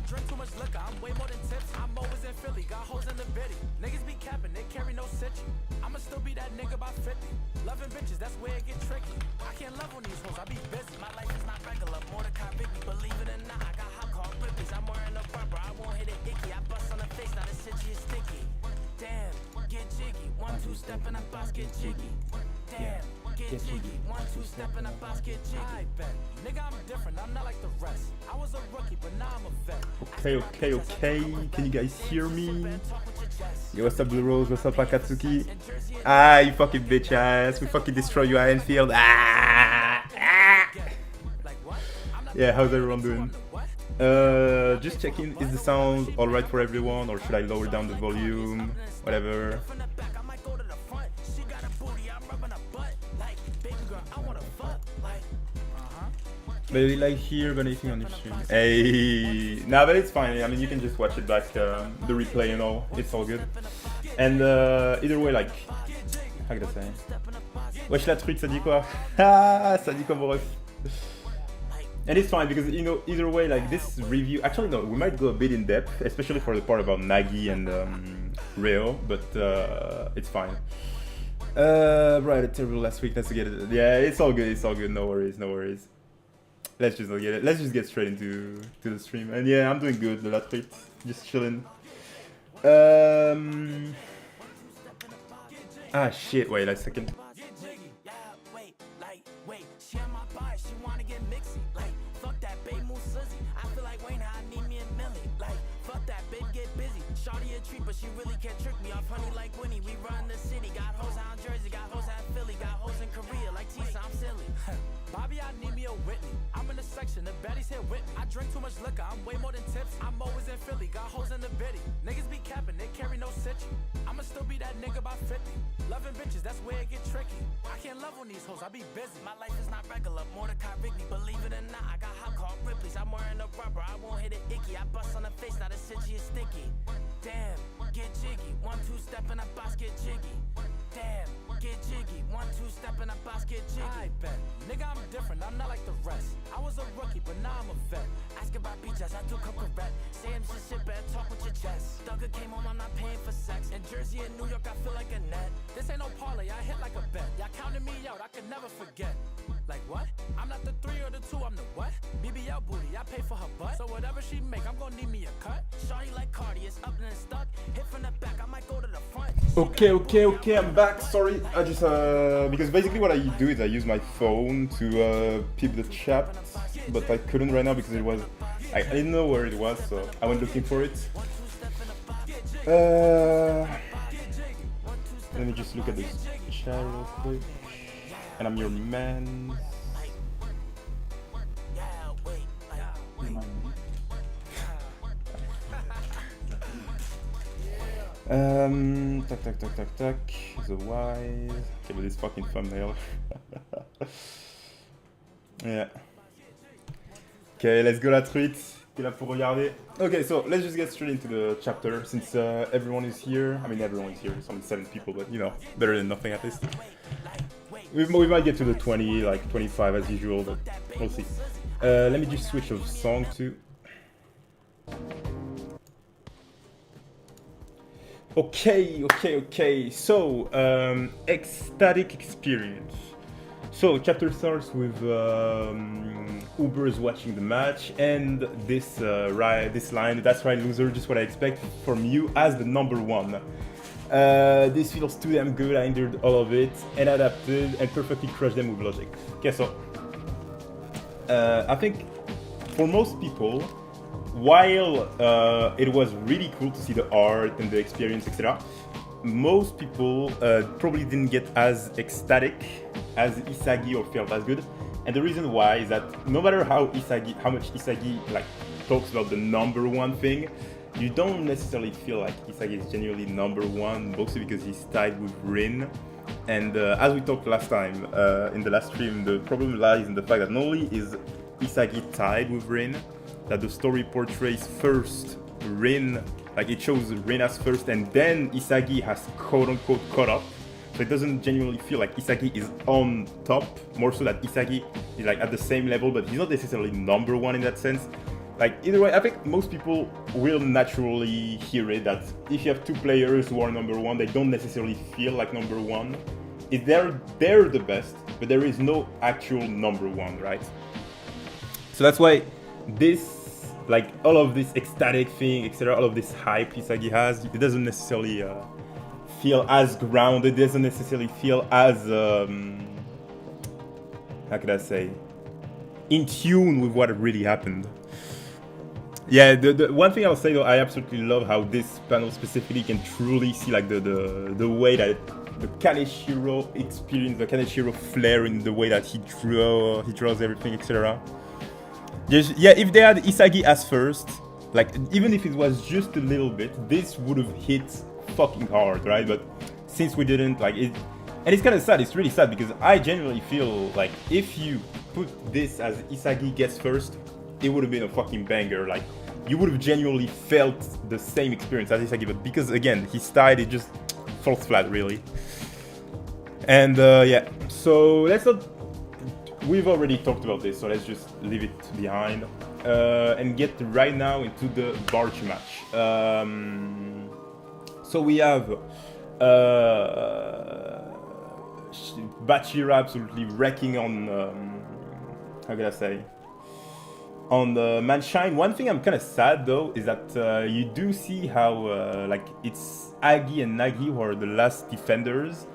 drink too much liquor, I'm way more than tips. I'm always in Philly, got hoes in the bitty. Niggas be capping, they carry no city. I'ma still be that nigga by 50. Loving bitches, that's where it get tricky. I can't love on these hoes, I be busy. My life is not regular, more to Biggie. Believe it or not, I got hot called Rippies. I'm wearing a rubber, I won't hit it icky. I bust on the face, now the shit is sticky. Damn, get jiggy. 1-2 step and a boss get jiggy. Damn, get jiggy. 1-2 step and a boss get jiggy. I bet, nigga, I'm different, I'm not like the rest. I was a rookie, but now I'm a vet. Okay. Can you guys hear me? Yo, what's up, Blue Rose? What's up, Akatsuki? Ah, you fucking bitch ass. We fucking destroy you at Enfield. Yeah, how's everyone doing? Just checking, is the sound alright for everyone, or should I lower down the volume? Whatever. But like here, but anything on your stream? Hey, nah, but it's fine. I mean, you can just watch it back, the replay and all. It's all good. And either way, like, how can I say? Wesh la truite, ça dit quoi? Ah, ça dit quoi, mon ref? And it's fine because, you know, either way, like this review, actually no, we might go a bit in depth, especially for the part about Nagi and Reo, but it's fine. Right, a terrible last week, let's get it. Yeah, it's all good, no worries. Let's just not get it. Let's just get straight into the stream. And yeah, I'm doing good the last week, just chilling. Ah shit, wait a second. But she really can't trick me off, honey, like Winnie. We run the city, got hoes out in Jersey, got hoes out in Philly, got hoes in Korea, like Tisa, I'm silly. Bobby, I need me a Whitney. I'm in the section, the baddies here with me. I drink too much liquor, I'm way more than tips. I'm always in Philly, got hoes in the bitty. Niggas be capping, they carry no city. I'ma still be that nigga by 50. Loving bitches, that's where it get tricky. I can't love on these hoes, I be busy. My life is not regular, more to Biggie. Believe it or not, I got hot called Ripley's. I'm wearing a rubber, I won't hit it icky. I bust on the face, now the shit is sticky. Damn, get jiggy. 1-2 step and a boss get jiggy. Damn, get jiggy. 1-2 step and a boss get jiggy. I bet, nigga, I'm different, I'm not like the rest. I was a rookie, but now I'm a vet. Ask about beaches, I do come correct. Say I'm just shit, better talk with your chest. Thugger came home, I'm not paying for sex. In Jersey and New York, I feel like a net. This ain't no parlay, I hit like a bet. Y'all counted me out, I could never forget. Like what? I'm not the 3 or the 2, I'm the what? BBL booty, I pay for her butt. So whatever she make, I'm gonna need me a cut. Shawty like Cardi, it's up and it's stuck. Hit from the back, I might go to the front. Okay, I'm back. Sorry, I just because basically what I do is I use my phone to peep the chat, but I couldn't right now because it was I didn't know where it was, so I went looking for it. Let me just look at this chat real quick. And I'm your man. Tac. The wise. Okay, but this fucking thumbnail. Yeah. Okay, let's go la truite. T'es là pour regarder. Okay, so let's just get straight into the chapter since everyone is here. I mean, everyone is here. It's only 7 people, but you know, better than nothing at least. We might get to the 20, like 25 as usual, but we'll see. Let me just switch of song to. Okay. So, ecstatic experience. So, chapter starts with Uber's watching the match, and this line, "That's right, loser, just what I expect from you as the number 1. This feels too damn good, I endured all of it, and adapted, and perfectly crushed them with logic." Okay, so, I think for most people, while it was really cool to see the art and the experience, etc., most people probably didn't get as ecstatic as Isagi or felt as good. And the reason why is that no matter how much Isagi like talks about the number 1 thing, you don't necessarily feel like Isagi is genuinely number 1, mostly because he's tied with Rin. And as we talked last time in the last stream, the problem lies in the fact that not only is Isagi tied with Rin, that the story portrays first Rin, like it shows Rin as first, and then Isagi has quote-unquote caught up. So it doesn't genuinely feel like Isagi is on top, more so that Isagi is like at the same level, but he's not necessarily number 1 in that sense. Like either way, I think most people will naturally hear it that if you have two players who are number one, they don't necessarily feel like number one. They're the best, but there is no actual number one, right? So that's why this, like all of this ecstatic thing, etc., all of this hype Isagi has, it doesn't necessarily feel as grounded. It doesn't necessarily feel as how could I say, in tune with what really happened. Yeah, the one thing I'll say though, I absolutely love how this panel specifically can truly see like the way that the Kaneshiro experience, the Kaneshiro flair in the way that he draws everything, etc. Yeah, if they had Isagi as first, like even if it was just a little bit, this would have hit fucking hard, right? But since we didn't, like it, and it's kind of sad. It's really sad because I genuinely feel like if you put this as Isagi gets first, it would have been a fucking banger. Like you would have genuinely felt the same experience as Isagi, but because again his style, it just falls flat, really. And yeah, so let's not. We've already talked about this, so let's just leave it behind and get right now into the barge match. So we have Bachira absolutely wrecking on how can I say, on the Manshine. One thing I'm kind of sad though is that you do see how like it's Agi and Nagi who are the last defenders,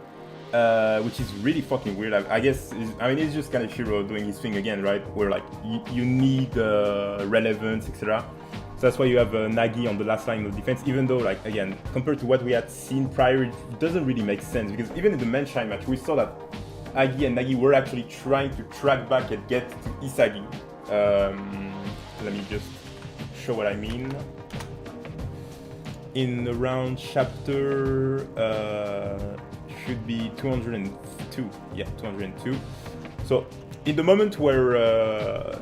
which is really fucking weird. I guess it's just kind of Shiro doing his thing again, right? Where like you need relevance, etc. So that's why you have Nagi on the last line of defense, even though like again compared to what we had seen prior, it doesn't really make sense because even in the Manshine match we saw that Agi and Nagi were actually trying to track back and get to Isagi. Let me just show what I mean. In around chapter should be 202. Yeah, 202. So in the moment where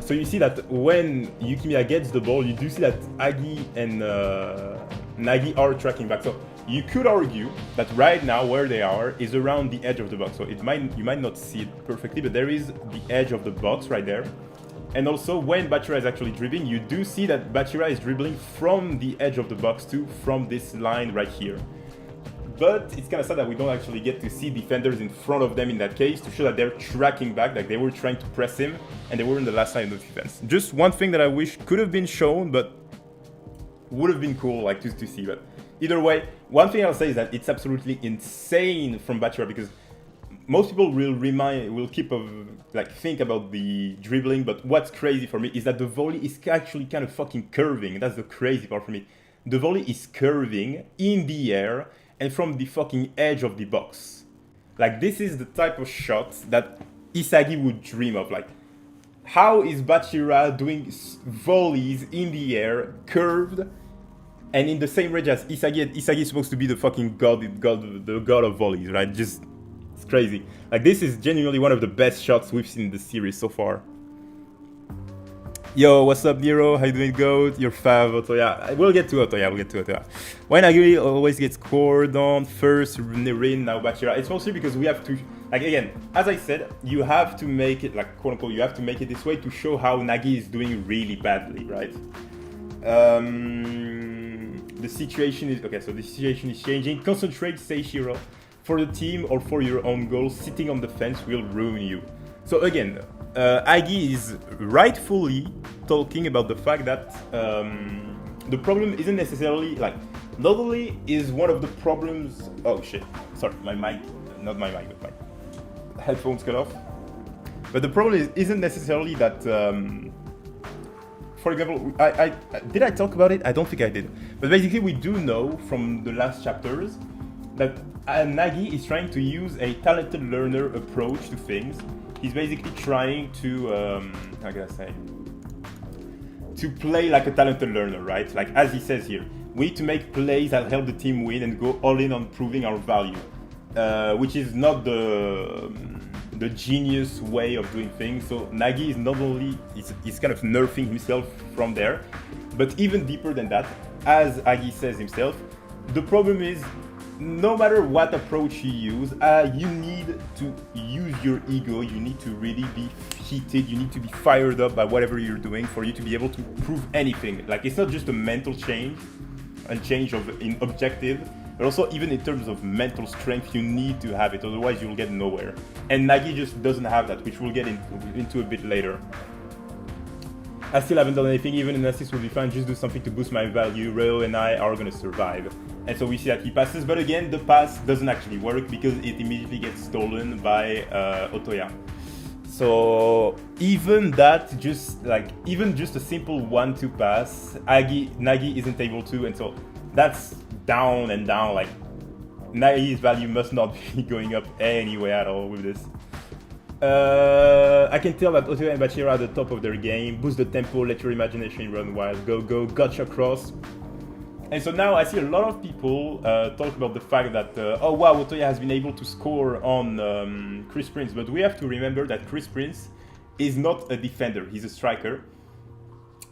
so you see that when Yukimiya gets the ball, you do see that Agi and Nagi are tracking back. So you could argue that right now where they are is around the edge of the box. So you might not see it perfectly, but there is the edge of the box right there. And also when Bachira is actually dribbling, you do see that Bachira is dribbling from the edge of the box too, from this line right here. But it's kind of sad that we don't actually get to see defenders in front of them in that case to show that they're tracking back, like they were trying to press him and they were in the last line of defense. Just one thing that I wish could have been shown, but would have been cool like to see. But either way, one thing I'll say is that it's absolutely insane from Bachira because most people will keep think about the dribbling, but what's crazy for me is that the volley is actually kind of fucking curving. That's the crazy part for me. The volley is curving in the air and from the fucking edge of the box. Like this is the type of shot that Isagi would dream of. Like how is Bachira doing volleys in the air, curved, and in the same range as Isagi? And Isagi is supposed to be the fucking the god of volleys, right? Just it's crazy. Like this is genuinely one of the best shots we've seen in the series so far. Yo, what's up, Nero? How you doing, Goat? Your fav, Otoya. We'll get to Otoya, When Nagi always gets scored on first, Rin, now Bachira. It's mostly because we have to, like again, as I said, you have to make it, like quote unquote, you have to make it this way to show how Nagi is doing really badly, right? The situation is, okay, so the situation is changing. Concentrate, say Shiro. For the team or for your own goals, sitting on the fence will ruin you. So again, Agi is rightfully talking about the fact that the problem isn't necessarily like, not only is one of the problems, oh shit, sorry, my mic, not my mic, but my headphones cut off. But the problem isn't necessarily that, for example, did I talk about it? I don't think I did. But basically we do know from the last chapters that Nagi is trying to use a talented learner approach to things. He's basically trying to, how can I say, to play like a talented learner, right? Like as he says here, we need to make plays that help the team win and go all in on proving our value, which is not the genius way of doing things. So Nagi is not only, he's kind of nerfing himself from there, but even deeper than that, as Agi says himself, the problem is no matter what approach you use, you need to use your ego. You need to really be heated. You need to be fired up by whatever you're doing for you to be able to prove anything. Like, it's not just a mental change, a change in objective, but also even in terms of mental strength, you need to have it. Otherwise, you'll get nowhere. And Nagi just doesn't have that, which we'll get into a bit later. I still haven't done anything, even an assist will be fine, just do something to boost my value, Reo and I are gonna survive. And so we see that he passes, but again, the pass doesn't actually work because it immediately gets stolen by Otoya. So even that, even just a simple 1-2 pass, Nagi isn't able to, and so that's down and down, like Nagi's value must not be going up anyway at all with this. I can tell that Otoya and Bachira are at the top of their game. Boost the tempo, let your imagination run wild. Go, go, gotcha cross. And so now I see a lot of people talk about the fact that, oh wow, Otoya has been able to score on Chris Prince. But we have to remember that Chris Prince is not a defender, he's a striker.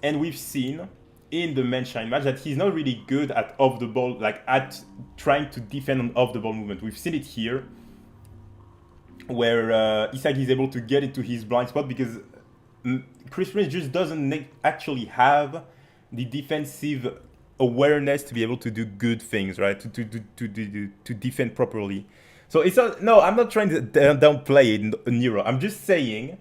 And we've seen in the Menshine match that he's not really good at off the ball, like at trying to defend on off the ball movement. We've seen it here, where Isagi is able to get into his blind spot because Chris Prince just doesn't actually have the defensive awareness to be able to do good things, right? To defend properly. So it's not, no, I'm not trying to downplay Nero. I'm just saying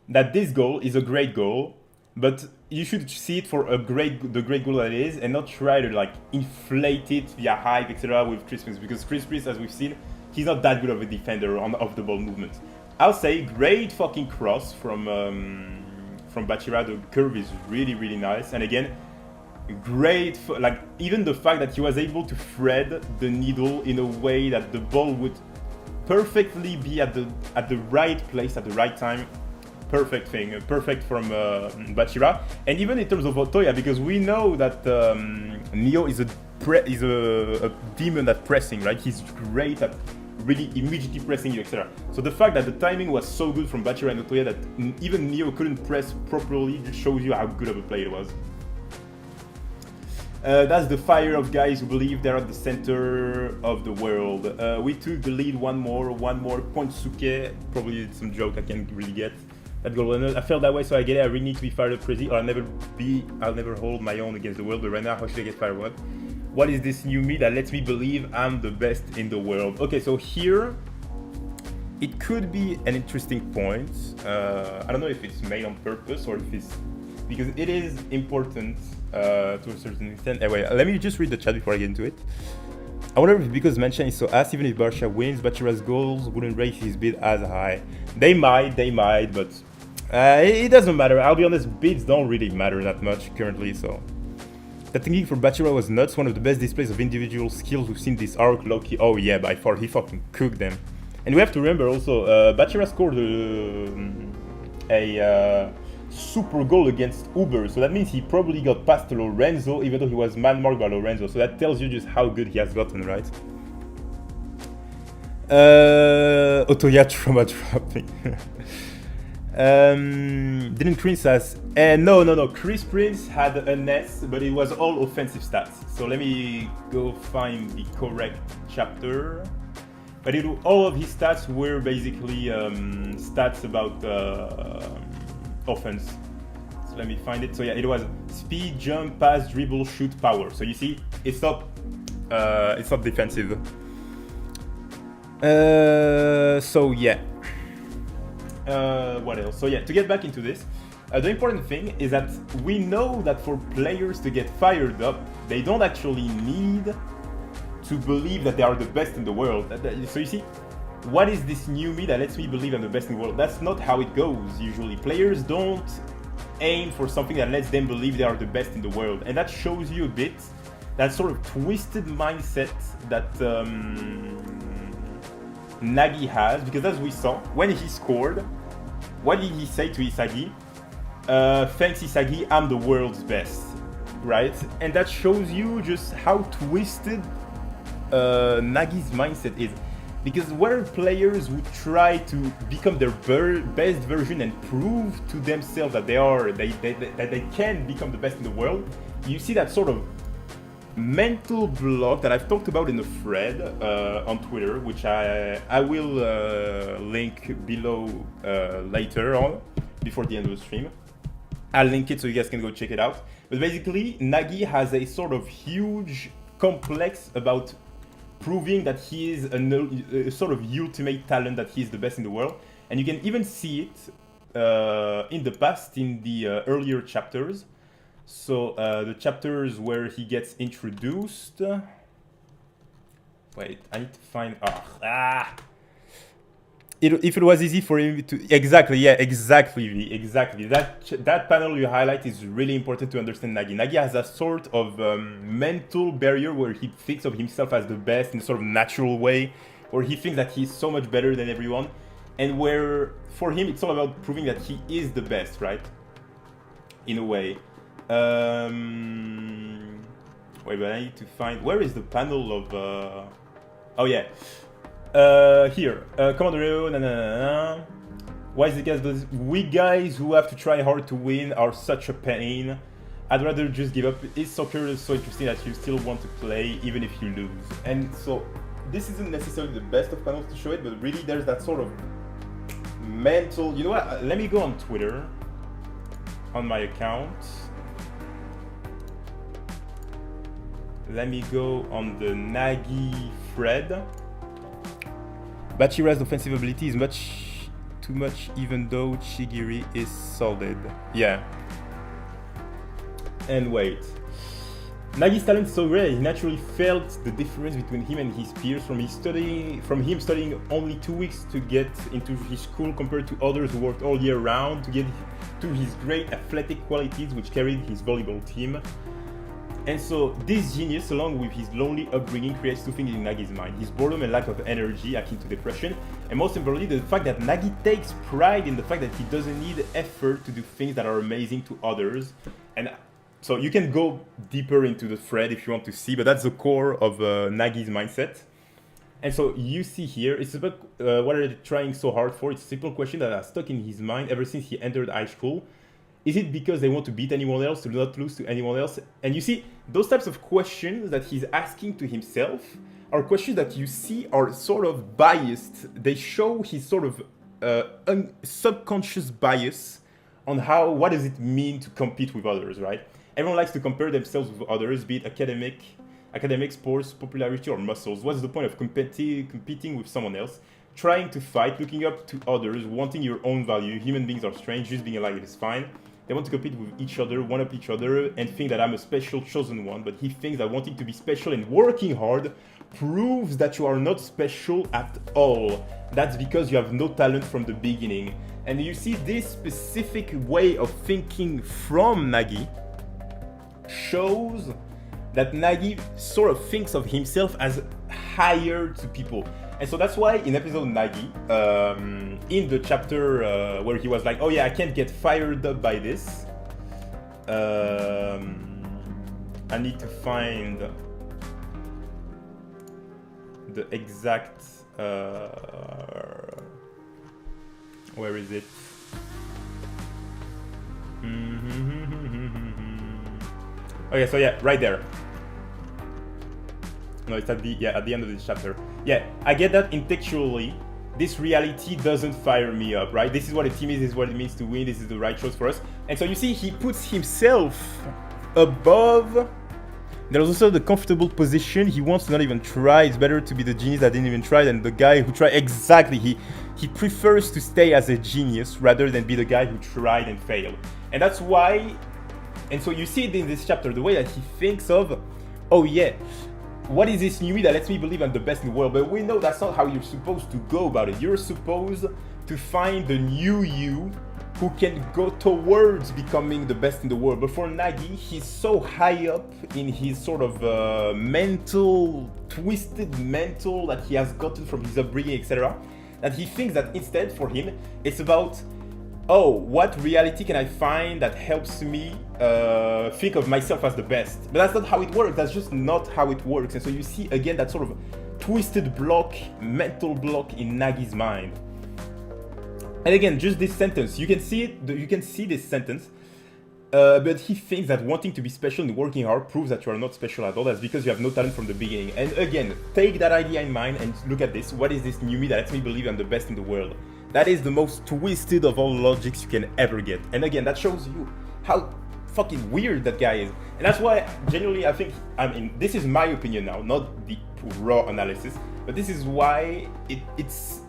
that this goal is a great goal, but you should see it for the great goal that it is, and not try to like inflate it via hype, etc. with Chris Prince, because Chris Prince, as we've seen, he's not that good of a defender on off-the-ball movement. I'll say great fucking cross from Bachira. The curve is really, really nice. And again, great, like even the fact that he was able to thread the needle in a way that the ball would perfectly be at the right place at the right time. Perfect thing, perfect from Bachira. And even in terms of Otoya, because we know that Neo is a demon at pressing, right? He's great at really immediately pressing you, etc. So the fact that the timing was so good from Bachira and Otoya that even Neo couldn't press properly just shows you how good of a player it was. That's the fire of guys who believe they're at the center of the world. We took the lead one more. Pointsuke, probably some joke I can't really get. That goal, I felt that way, so I get it. I really need to be fired up crazy, or I'll never hold my own against the world. But right now, how should I get fired up? What is this new me that lets me believe I'm the best in the world? Okay, so here, it could be an interesting point. I don't know if it's made on purpose or if it's... because it is important to a certain extent. Anyway, let me just read the chat before I get into it. I wonder if because Mention is so ass, even if Barsha wins, Bachira's goals wouldn't raise his bid as high. They might, but it doesn't matter. I'll be honest, bids don't really matter that much currently, so... The technique for Bachira was nuts, one of the best displays of individual skills we've seen this arc. Loki, oh yeah, by far, he fucking cooked them. And we have to remember also, Bachira scored a super goal against Uber, so that means he probably got past Lorenzo, even though he was man-marked by Lorenzo, so that tells you just how good he has gotten, right? Otoya trauma dropping. Didn't Prince has... no. Chris Prince had an S, but it was all offensive stats. So let me go find the correct chapter. But all of his stats were basically stats about offense. So let me find it. So yeah, it was speed, jump, pass, dribble, shoot, power. So you see, it's not defensive. So yeah. What else? So yeah, to get back into this, the important thing is that we know that for players to get fired up, they don't actually need to believe that they are the best in the world. So you see, what is this new me that lets me believe I'm the best in the world? That's not how it goes usually. Players don't aim for something that lets them believe they are the best in the world. And that shows you a bit that sort of twisted mindset that Nagi has, because as we saw, when he scored, what did he say to Isagi? Thanks Isagi, I'm the world's best, right? And that shows you just how twisted Nagi's mindset is. Because where players would try to become their best version and prove to themselves that they can become the best in the world, you see that sort of mental block that I've talked about in a thread on Twitter, which I will link below later on, before the end of the stream. I'll link it so you guys can go check it out. But basically, Nagi has a sort of huge complex about proving that he is a sort of ultimate talent, that he is the best in the world. And you can even see it in the past, in the earlier chapters. So the chapters where he gets introduced. Wait, I need to find. If it was easy for him to exactly that panel you highlight is really important to understand Nagi. Nagi has a sort of mental barrier where he thinks of himself as the best in a sort of natural way, where he thinks that he's so much better than everyone, and where for him it's all about proving that he is the best, right? In a way. Wait, but I need to find, where is the panel of oh yeah, here, Commander, why is the guys, we guys who have to try hard to win are such a pain. I'd rather just give up. Is soccer so interesting that you still want to play even if you lose? And so this isn't necessarily the best of panels to show it, but really there's that sort of mental, you know what, let me go on Twitter on my account. Let me go on the Nagi thread. Bachira's offensive ability is much too much, even though Chigiri is solid. Yeah. And wait. Nagi's talent is so rare, he naturally felt the difference between him and his peers from him studying only 2 weeks to get into his school compared to others who worked all year round to get to his great athletic qualities which carried his volleyball team. And so this genius, along with his lonely upbringing, creates two things in Nagi's mind: his boredom and lack of energy, akin to depression, and most importantly, the fact that Nagi takes pride in the fact that he doesn't need effort to do things that are amazing to others. And so you can go deeper into the thread if you want to see, but that's the core of Nagi's mindset. And so you see here, it's about what are they trying so hard for? It's a simple question that has stuck in his mind ever since he entered high school. Is it because they want to beat anyone else, to not lose to anyone else? And you see, those types of questions that he's asking to himself are questions that you see are sort of biased. They show his sort of subconscious bias on what does it mean to compete with others, right? Everyone likes to compare themselves with others, be it academic, sports, popularity, or muscles. What's the point of competing with someone else? Trying to fight, looking up to others, wanting your own value. Human beings are strange, just being alive is fine. They want to compete with each other, one-up each other, and think that I'm a special chosen one. But he thinks that wanting to be special and working hard proves that you are not special at all. That's because you have no talent from the beginning. And you see this specific way of thinking from Nagi shows that Nagi sort of thinks of himself as higher to people. And so that's why in episode Nagi, in the chapter where he was like, oh yeah, I can't get fired up by this. I need to find the exact, where is it? Okay, so yeah, right there. No, it's at the end of this chapter. Yeah, I get that intellectually. This reality doesn't fire me up, right? This is what a team is, this is what it means to win, this is the right choice for us. And so you see, he puts himself above. There's also the comfortable position. He wants to not even try. It's better to be the genius that didn't even try than the guy who tried. Exactly. He prefers to stay as a genius rather than be the guy who tried and failed. And that's why, and so you see it in this chapter, the way that he thinks of, oh yeah, what is this new me that lets me believe I'm the best in the world? But we know that's not how you're supposed to go about it. You're supposed to find the new you who can go towards becoming the best in the world. But for Nagi, he's so high up in his sort of twisted mental that he has gotten from his upbringing, etc., that he thinks that instead for him, it's about, oh, what reality can I find that helps me think of myself as the best? But that's not how it works. That's just not how it works. And so you see again that sort of twisted block, mental block in Nagi's mind. And again, just this sentence, you can see it. You can see this sentence. But he thinks that wanting to be special and working hard proves that you are not special at all. That's because you have no talent from the beginning. And again, take that idea in mind and look at this. What is this new me that lets me believe I'm the best in the world? That is the most twisted of all logics you can ever get. And again, that shows you how fucking weird that guy is. And that's why, genuinely, I mean, this is my opinion now, not the raw analysis, but this is why it's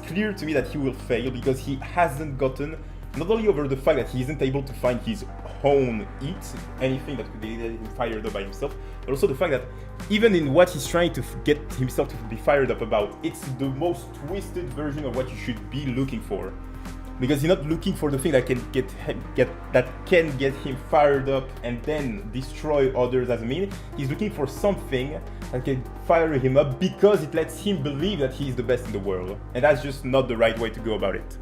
clear to me that he will fail, because he hasn't gotten not only over the fact that he isn't able to find his own anything that could get him fired up by himself, but also the fact that even in what he's trying to get himself to be fired up about, it's the most twisted version of what you should be looking for. Because he's not looking for the thing that can get him fired up and then destroy others as a mean. He's looking for something that can fire him up because it lets him believe that he's the best in the world. And that's just not the right way to go about it.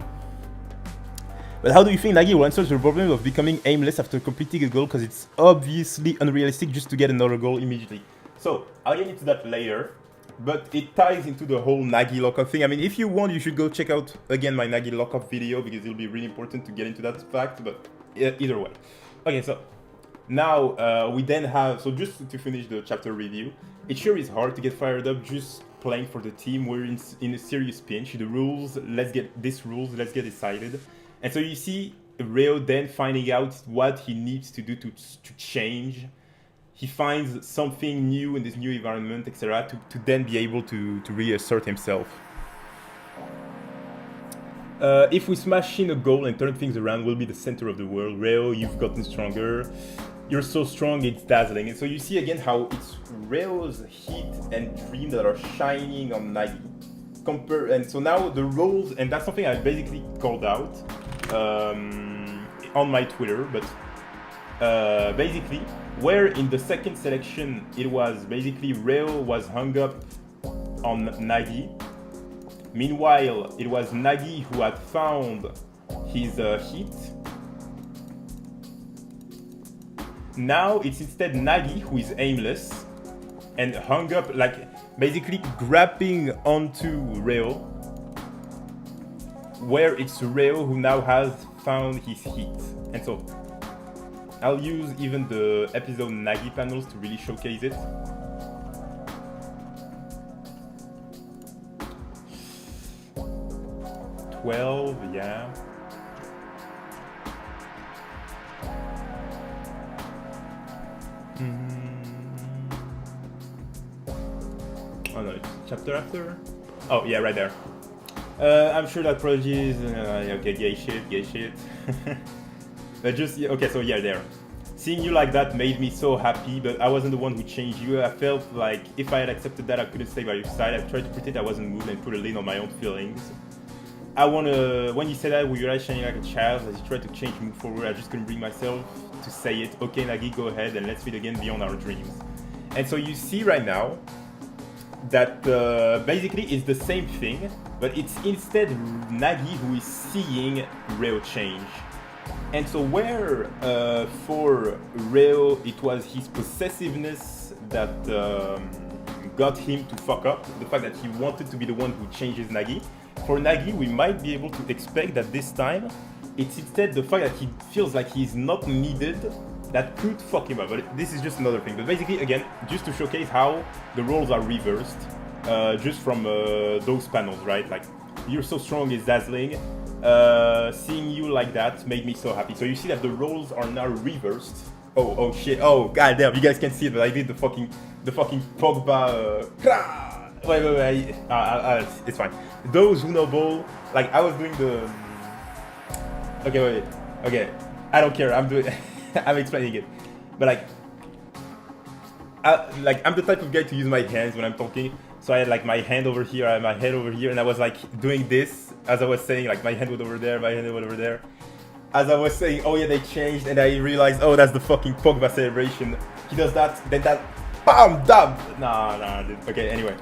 But how do you think Nagi will answer the problem of becoming aimless after completing a goal? Because it's obviously unrealistic just to get another goal immediately. So, I'll get into that later. But it ties into the whole Nagi lockup thing. I mean, if you want, you should go check out, again, my Nagi lockup video, because it'll be really important to get into that fact, but either way. Okay, so now we then have, so just to finish the chapter review, it sure is hard to get fired up just playing for the team. We're in a serious pinch. The rules, let's get decided. And so you see Reo then finding out what he needs to do to change. He finds something new in this new environment, etc., to then be able to reassert himself. If we smash in a goal and turn things around, we'll be the center of the world. Reo, you've gotten stronger. You're so strong, it's dazzling. And so you see again how it's Reo's heat and dream that are shining on Nagi. And so now the roles, and that's something I basically called out on my Twitter, but basically, where in the second selection it was basically Reo was hung up on Nagi. Meanwhile, it was Nagi who had found his heat. Now it's instead Nagi who is aimless and hung up, like basically grabbing onto Reo, where it's Reo who now has found his heat. And so I'll use even the episode Nagi panels to really showcase it. Yeah. Oh no, it's chapter after? Oh yeah, right there. I'm sure that Prodigy is okay, gay shit. But just, okay, so yeah, there. Seeing you like that made me so happy, but I wasn't the one who changed you. I felt like if I had accepted that, I couldn't stay by your side. I tried to pretend I wasn't moved and put a lid on my own feelings. When you said that with your eyes shining like a child, as you tried to change, move forward, I just couldn't bring myself to say it. Okay, Nagi, go ahead and let's meet again beyond our dreams. And so you see right now that basically it's the same thing, but it's instead Nagi who is seeing Reo change. And so where for Reo it was his possessiveness that got him to fuck up, the fact that he wanted to be the one who changes Nagi, for Nagi we might be able to expect that this time it's instead the fact that he feels like he's not needed that could fuck him up. But this is just another thing. But basically, again, just to showcase how the roles are reversed just from those panels, right? Like, you're so strong is dazzling. Seeing you like that made me so happy. So you see that the roles are now reversed. Oh shit! Oh goddamn! You guys can see it, but I did the fucking Pogba. Wait. It's fine. Those who know ball, like I was doing the. Okay. I don't care. I'm doing. I'm explaining it, but I'm the type of guy to use my hands when I'm talking. So I had like my hand over here, I had my head over here, and I was like doing this as I was saying, like my hand was over there, my hand was over there. As I was saying, oh yeah, they changed, and I realized, oh, that's the fucking Pogba celebration. He does that, then that, bam, dab. Nah. Okay, anyway,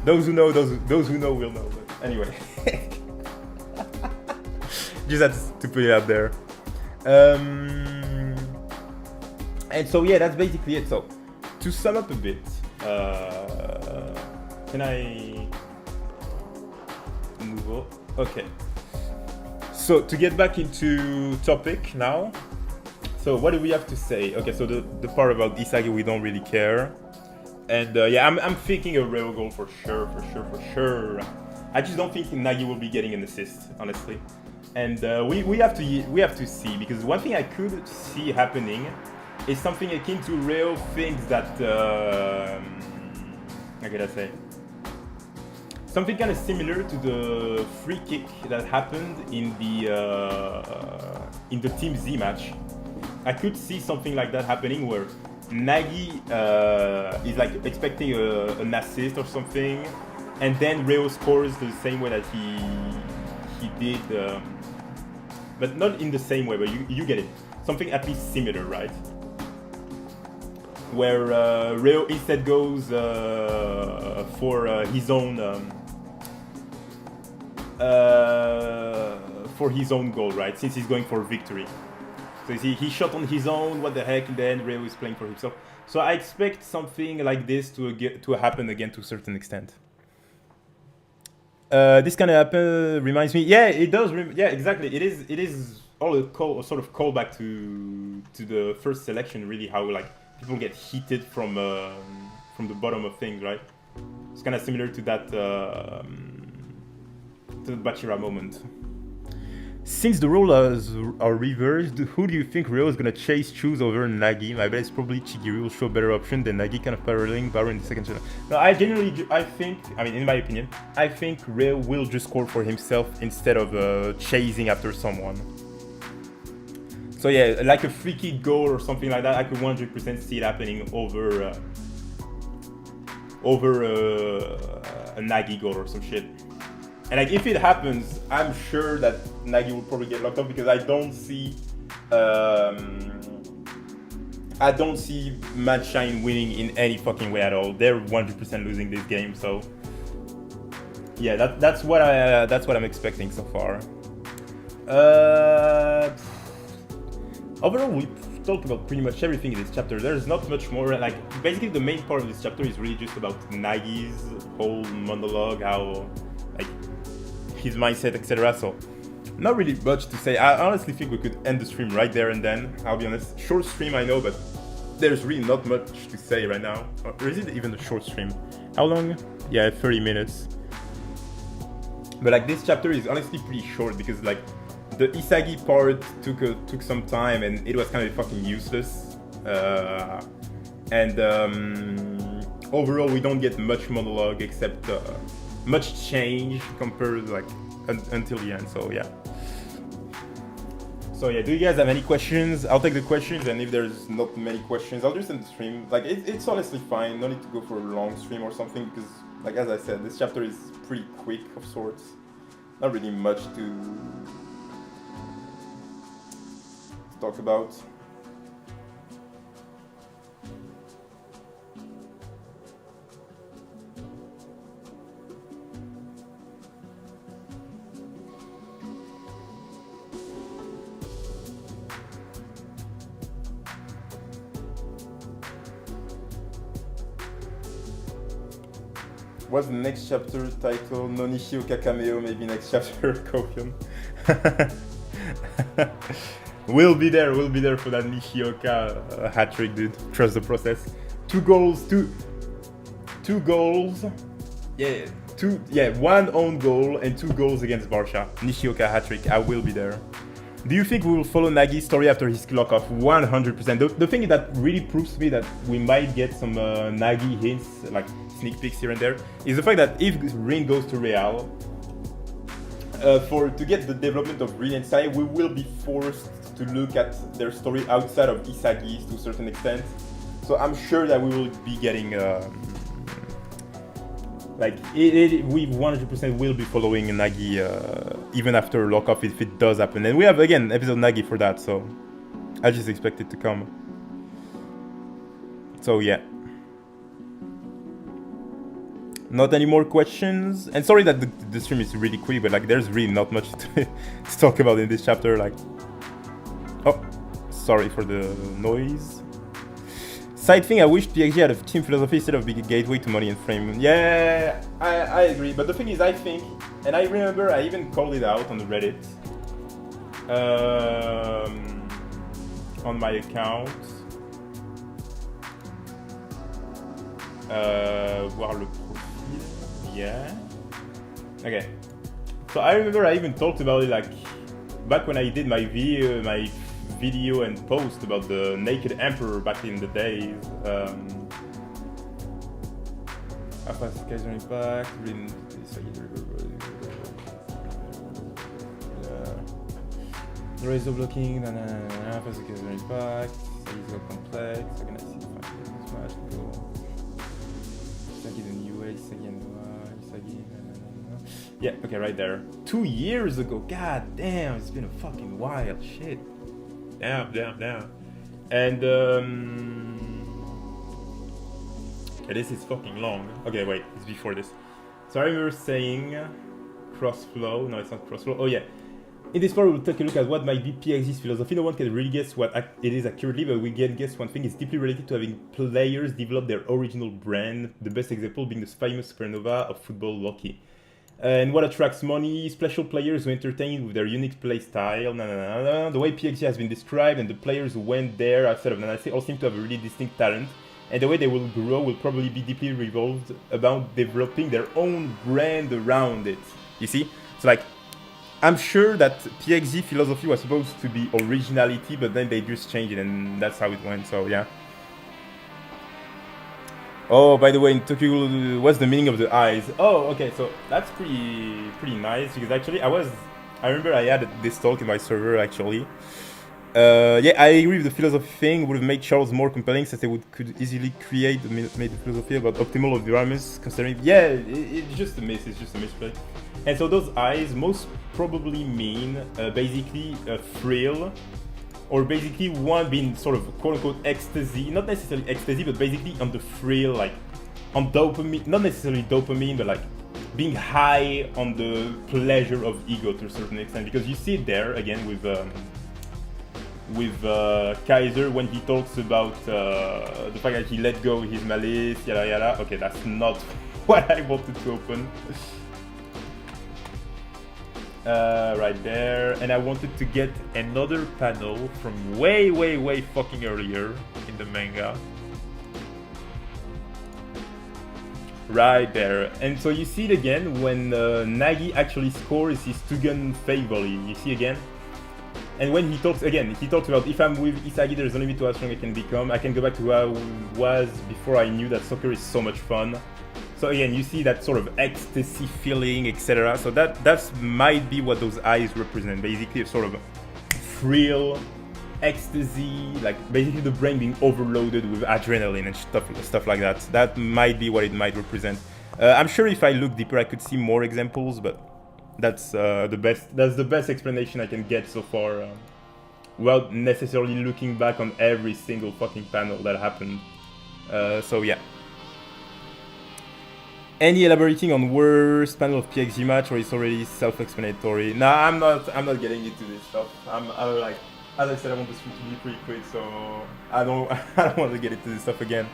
those who know will know. But anyway, just had to put it out there. And so yeah, that's basically it. So to sum up a bit, can I move on? Okay. So to get back into topic now, So what do we have to say? Okay, so the part about Isagi we don't really care, and yeah, I'm thinking a real goal for sure. I just don't think Nagi will be getting an assist, honestly, and we have to see, because one thing I could see happening is something akin to Reo thinks that how can I say? Something kind of similar to the free kick that happened in the Team Z match. I could see something like that happening where Nagi is like expecting an assist or something, and then Reo scores the same way that he did, but not in the same way. But you get it. Something at least similar, right? Where Reo instead goes for his own. For his own goal, right? Since he's going for victory. So you see, he shot on his own, what the heck, and then Reo is playing for himself. So I expect something like this to happen again to a certain extent. This kind of reminds me, yeah, it does, yeah, exactly. It is all a sort of callback to the first selection, really, how like people get heated from the bottom of things, right? It's kind of similar to that, to the Bachira moment. Since the roles are reversed, who do you think Reo is gonna chase choose over Nagi? My bet is probably Chigiri will show a better option than Nagi, kind of paralleling Baru in the second channel. No, I think, I mean, in my opinion, I think Reo will just score for himself instead of chasing after someone. So yeah, like a free kick goal or something like that, I could 100% see it happening over a Nagi goal or some shit. And like if it happens, I'm sure that Nagi will probably get locked up, because I don't see Mad Shine winning in any fucking way at all. They're 100% losing this game, so yeah, that's what I'm expecting so far. Overall, we talked about pretty much everything in this chapter. There's not much more. Like basically, the main part of this chapter is really just about Nagi's whole monologue, how like his mindset, etc. So not really much to say. I honestly think we could end the stream right there and then. I'll be honest. Short stream, I know, but there's really not much to say right now. Or is it even a short stream? How long? Yeah, 30 minutes. But like this chapter is honestly pretty short, because like the Isagi part took some time and it was kind of fucking useless. Overall, we don't get much monologue except much change compared like until the end. So yeah. So yeah, do you guys have any questions? I'll take the questions, and if there's not many questions, I'll just end the stream. Like it's honestly fine. No need to go for a long stream or something, because like as I said, this chapter is pretty quick of sorts. Not really much to talk about. What's the next chapter title? No Nishioka cameo, maybe next chapter, Kofion. We'll be there for that Nishioka hat-trick, dude. Trust the process. Two goals. One own goal and 2 goals against Barca. Nishioka hat-trick, I will be there. Do you think we will follow Nagi's story after his clock off? 100%. The thing that really proves to me that we might get some Nagi hints, like sneak peeks here and there, is the fact that if Rin goes to Real, to get the development of Rin and Sai, we will be forced to look at their story outside of Isagi's to a certain extent. So I'm sure that we will be getting, we 100% will be following Nagi even after lock-off if it does happen. And we have, again, episode Nagi for that, so I just expect it to come. So yeah. Not any more questions. And sorry that the stream is really quick, but like there's really not much to talk about in this chapter. Like, oh, sorry for the noise. Side thing, I wish PXG had a team philosophy instead of being a gateway to money and frame. Yeah, I agree. But the thing is, I think, and I remember I even called it out on the Reddit. on my account. Voir le profil. Yeah. Okay. So I remember I even talked about it like back when I did my video and post about the Naked Emperor back in the days. Impact, razor blocking, physical impact, size complex, organizing smash go. Sagi the new age, Sagi. Yeah, okay, right there. 2 years ago, god damn, it's been a fucking wild shit. Damn. And yeah, this is fucking long. Okay, wait, it's before this. So I remember saying cross-flow. No, it's not cross-flow. Oh yeah. In this part, we'll take a look at what might be PXG's philosophy. No one can really guess what it is accurately, but we can guess one thing. It's deeply related to having players develop their original brand. The best example being the famous supernova of football hockey. And what attracts money? Special players who entertain with their unique play style. The way PXG has been described and the players who went there outside of Nanase all seem to have a really distinct talent. And the way they will grow will probably be deeply revolved about developing their own brand around it. You see? So like, I'm sure that PXG philosophy was supposed to be originality, but then they just changed it and that's how it went, so yeah. Oh, by the way, in Tokyo, what's the meaning of the eyes? Oh, okay, so that's pretty nice, because actually I remember I had this talk in my server actually. Yeah, I agree with the philosophy thing. Would have made Charles more compelling since they could easily made the philosophy about optimal environments. Considering, yeah, it's just a misplay. And so those eyes most probably mean basically a thrill, or basically one being sort of quote unquote ecstasy, not necessarily ecstasy, but basically on the thrill, like on dopamine, not necessarily dopamine, but like being high on the pleasure of ego to a certain extent, because you see it there again with Kaiser when he talks about the fact that he let go his malice, yada yada. Okay, that's not what I wanted to open. Right there, and I wanted to get another panel from way fucking earlier in the manga. Right there, and so you see it again when Nagi actually scores his Tugun fake volley. You see again. And when he talks about if I'm with Isagi, there's no limit to how strong I can become. I can go back to who I was before I knew that soccer is so much fun. So again, you see that sort of ecstasy feeling, etc. So that's might be what those eyes represent. Basically, a sort of thrill, ecstasy, like basically the brain being overloaded with adrenaline and stuff like that. That might be what it might represent. I'm sure if I look deeper, I could see more examples, but that's the best explanation I can get so far, without necessarily looking back on every single fucking panel that happened. So yeah. Any elaborating on worst panel of PXG match, or it's already self-explanatory? Nah, I'm not getting into this stuff. I'm like, as I said, I want the stream to be pretty quick, so I don't want to get into this stuff again.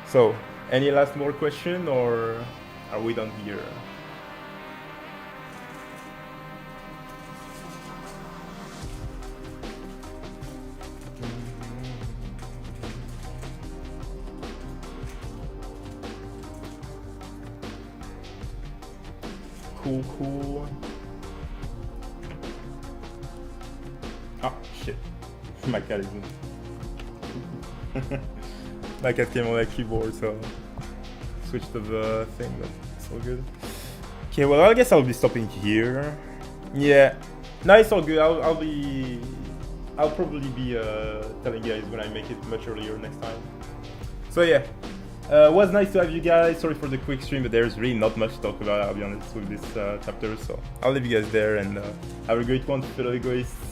So, any last more question, or are we done here? Cool. Ah, shit. My cat isn't. My cat came on that keyboard, so switched to the thing, but it's all good. Okay, well, I guess I'll be stopping here. Yeah. No, it's all good. I'll probably be telling you guys when I make it much earlier next time. So yeah. Was nice to have you guys. Sorry for the quick stream, but there's really not much to talk about, I'll be honest, with this chapter. So I'll leave you guys there, and have a great one, fellow egoists.